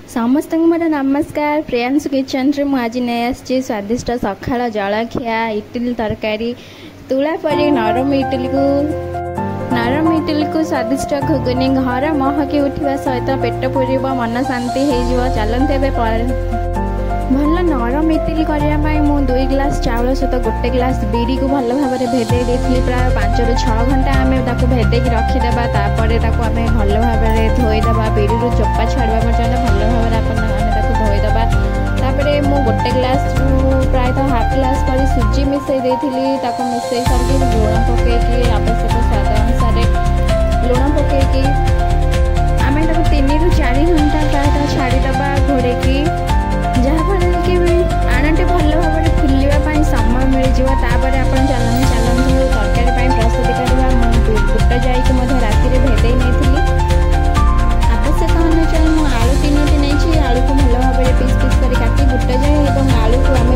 समस्त मोर नमस्कार। प्रियांशु किचन रे मुझे नहीं आसी स्वादिष्ट सकाळ जलखिया इडली तरकारी तुला परी नरम इडली को स्वादिष्ट घुगुनी घर महकी उठा सहित पेट पूर मन शांति हो। चलते भल नरम इडली करने मु 2 गिलास चाउल सहित गोटे गिलास बिरी को भल भाव में भेदे देती। प्राय 5 ରୁ 6 घंटा आम भेदेक रखीदे तापर आम भल भाव में धोईदे बिरी चोपा छाड़ा पर्यटन भल भाव में धोईदे। तापर मु गोटे गिलास प्रायतः हाफ गिलास पर सुजी मिसई देती मिसई सारी लुण पकईकि आवश्यक स्वाद अनुसार लुण पकईकि आम 3 ରୁ 4 घंटा प्रायतः छाड़ीदे घोड़े जहाँफल कि आनटे भल भाव में फुलवाई समय मिल जापर आप चलते तरकारी प्रस्तुति करवा। बुट जाइए राति भेदे नहीं आवश्यक अनुसार मुझे आलू 3टी नहीं आलू को भल भाव में पीस पीस कर काटी बुट जाए और आलू को आम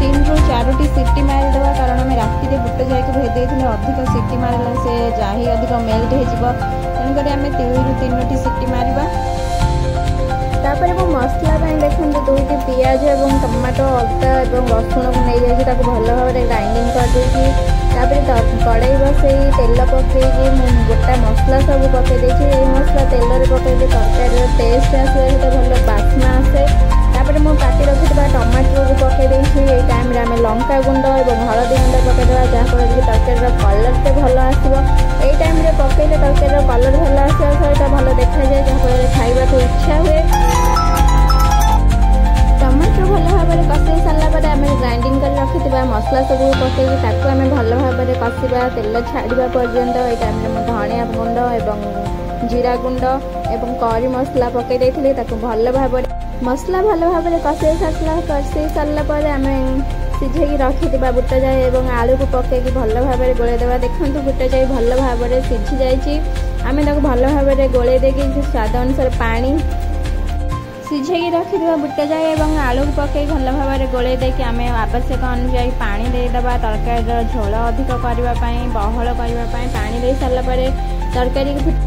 3 ରୁ 4ଟି सीटी मारिदेवा कारण आम राति बुट जाइए भेदे अधिक सीटी मारे से जाही अधिक मेल्ट हो तेणुक आम 2 ରୁ 3ଟି सीटी मारिबा। तापर मो मसला देखते 2टी पियाज और टमाटो अदा और रसुण को नहीं जाए भल भाव में ग्राइंडिंग करदे। कड़ाई बसई तेल पकईकि गोटा मसला सब पकई मसला तेल पकईले तरकारी टेस्ट आसे भल बास्ना आसे। तापर मु काटी रखी टमाटो को पकई ये टाइम आम लंका गुंड और हलदी गुंड पकईदे जहाँफल कि तरकारी कलर भल आसो। ये टाइम पकईले तरकारी कलर भल आसा सहित भल देखा जाए जहाँफल खाइबा को इच्छा हुए। टमाटर भल भाव में कषे सारापर आम ग्राइंडिंग कर रखी मसला सब पकईकि आम भल भाव में कषा तेल छाड़ा पर्यंत ये टाइम धनिया गुंड और जीरा गुंड और करी मसला पकई देती भल भाव मसला भल भाव में कषे सारापर आम सीझे रखी बुट जाए और आलू को पकईकि भल भाव में गोलैदेवा। देखो बुट जाए भल भाव में सीझी जामें भल भाव में गोलै देकी स्वाद अनुसार पानी सीझे रखीद बुट जाए और आलू को पकई भल भाव में गोलै देकी आम आवश्यक अनुसार पानी देदेबा। तरकारी झोल अधिक करने बहल करने पानी दे सारापर तरकारी हो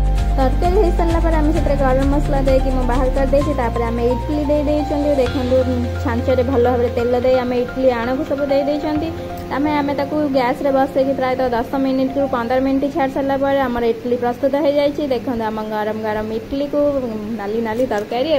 सारापर आम से गरम मसला देकी बाहर कर देती। आम इडली दे देखो छांचरे भल भाव में तेल दे आम इडली आण को सब दे आम गैस रे बसई प्रायतः 10 मिनिट ରୁ 15 मिनिट छाड़ सारापर आम इडली प्रस्तुत हो जाए। देखो आम गरम गरम इडली को नाली नाली तरकारी